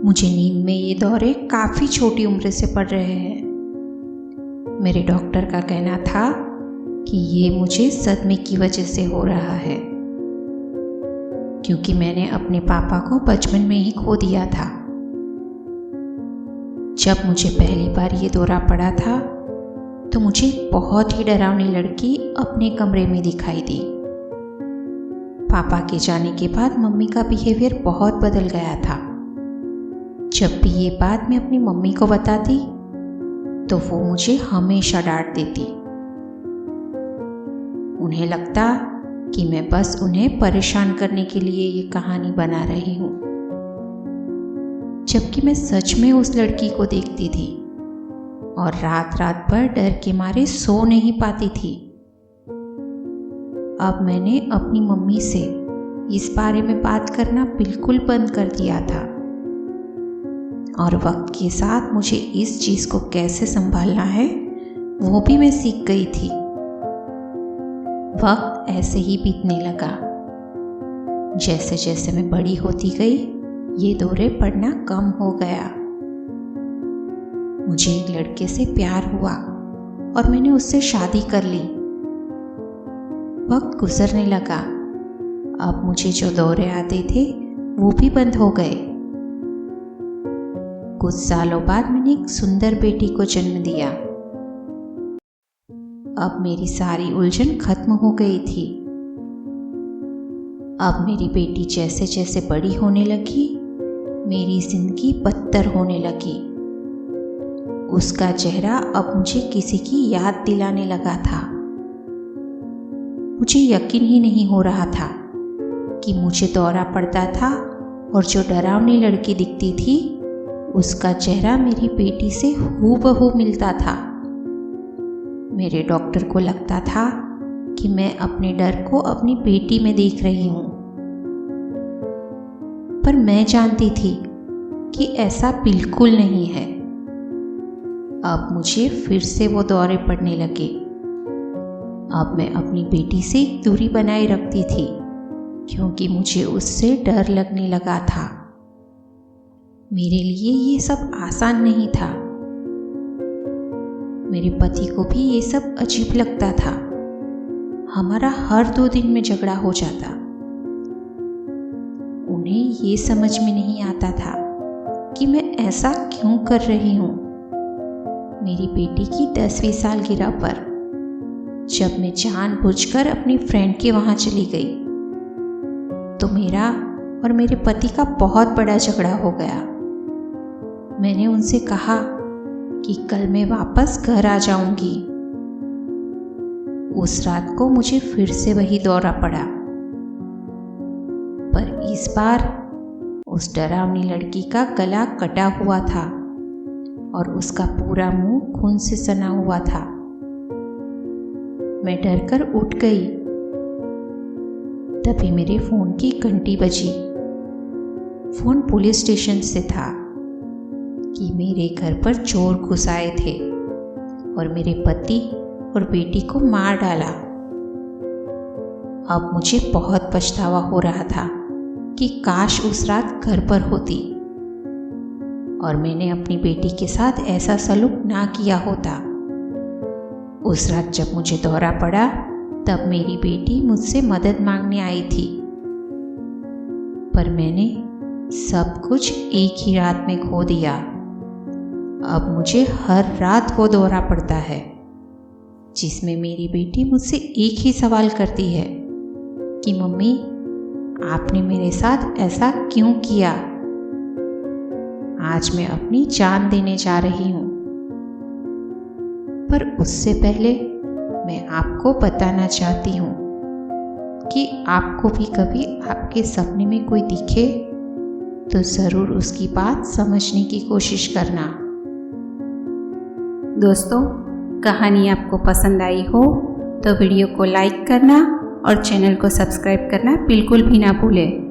मुझे नींद में ये दौरे काफ़ी छोटी उम्र से पड़ रहे हैं। मेरे डॉक्टर का कहना था कि ये मुझे सदमे की वजह से हो रहा है, क्योंकि मैंने अपने पापा को बचपन में ही खो दिया था। जब मुझे पहली बार ये दौरा पड़ा था तो मुझे एक बहुत ही डरावनी लड़की अपने कमरे में दिखाई दी। पापा के जाने के बाद मम्मी का बिहेवियर बहुत बदल गया था। जब भी ये बात मैं अपनी मम्मी को बताती तो वो मुझे हमेशा डांट देती। उन्हें लगता कि मैं बस उन्हें परेशान करने के लिए ये कहानी बना रही हूँ, जबकि मैं सच में उस लड़की को देखती थी और रात रात भर डर के मारे सो नहीं पाती थी। अब मैंने अपनी मम्मी से इस बारे में बात करना बिल्कुल बंद कर दिया था और वक्त के साथ मुझे इस चीज़ को कैसे संभालना है वो भी मैं सीख गई थी। वक्त ऐसे ही बीतने लगा। जैसे जैसे मैं बड़ी होती गई ये दौरे पड़ना कम हो गया। मुझे एक लड़के से प्यार हुआ और मैंने उससे शादी कर ली। वक्त गुजरने लगा। अब मुझे जो दौरे आते थे वो भी बंद हो गए। कुछ सालों बाद मैंने एक सुंदर बेटी को जन्म दिया। अब मेरी सारी उलझन खत्म हो गई थी। अब मेरी बेटी जैसे जैसे बड़ी होने लगी मेरी जिंदगी बदतर होने लगी। उसका चेहरा अब मुझे किसी की याद दिलाने लगा था। मुझे यकीन ही नहीं हो रहा था कि मुझे दौरा पड़ता था और जो डरावनी लड़की दिखती थी उसका चेहरा मेरी बेटी से हूबहू मिलता था। मेरे डॉक्टर को लगता था कि मैं अपने डर को अपनी बेटी में देख रही हूँ, पर मैं जानती थी कि ऐसा बिल्कुल नहीं है। अब मुझे फिर से वो दौरे पड़ने लगे। अब मैं अपनी बेटी से दूरी बनाए रखती थी क्योंकि मुझे उससे डर लगने लगा था। मेरे लिए ये सब आसान नहीं था। मेरे पति को भी ये सब अजीब लगता था। हमारा हर 2 दिन में झगड़ा हो जाता। उन्हें ये समझ में नहीं आता था कि मैं ऐसा क्यों कर रही हूँ। मेरी बेटी की 10वीं सालगिरह पर जब मैं जानबूझकर अपनी फ्रेंड के वहाँ चली गई तो मेरा और मेरे पति का बहुत बड़ा झगड़ा हो गया। मैंने उनसे कहा कि कल मैं वापस घर आ जाऊंगी। उस रात को मुझे फिर से वही दौरा पड़ा, पर इस बार उस डरावनी लड़की का गला कटा हुआ था और उसका पूरा मुंह खून से सना हुआ था। मैं डरकर उठ गई। तभी मेरे फोन की घंटी बजी। फोन पुलिस स्टेशन से था कि मेरे घर पर चोर घुस आए थे और मेरे पति और बेटी को मार डाला। अब मुझे बहुत पछतावा हो रहा था कि काश उस रात घर पर होती और मैंने अपनी बेटी के साथ ऐसा सलूक ना किया होता। उस रात जब मुझे दौरा पड़ा तब मेरी बेटी मुझसे मदद मांगने आई थी, पर मैंने सब कुछ एक ही रात में खो दिया। अब मुझे हर रात वो दौरा पड़ता है जिसमें मेरी बेटी मुझसे एक ही सवाल करती है कि मम्मी आपने मेरे साथ ऐसा क्यों किया। आज मैं अपनी जान देने जा रही हूँ, पर उससे पहले मैं आपको बताना चाहती हूँ कि आपको भी कभी आपके सपने में कोई दिखे तो ज़रूर उसकी बात समझने की कोशिश करना। दोस्तों, कहानी आपको पसंद आई हो तो वीडियो को लाइक करना और चैनल को सब्सक्राइब करना बिल्कुल भी ना भूलें।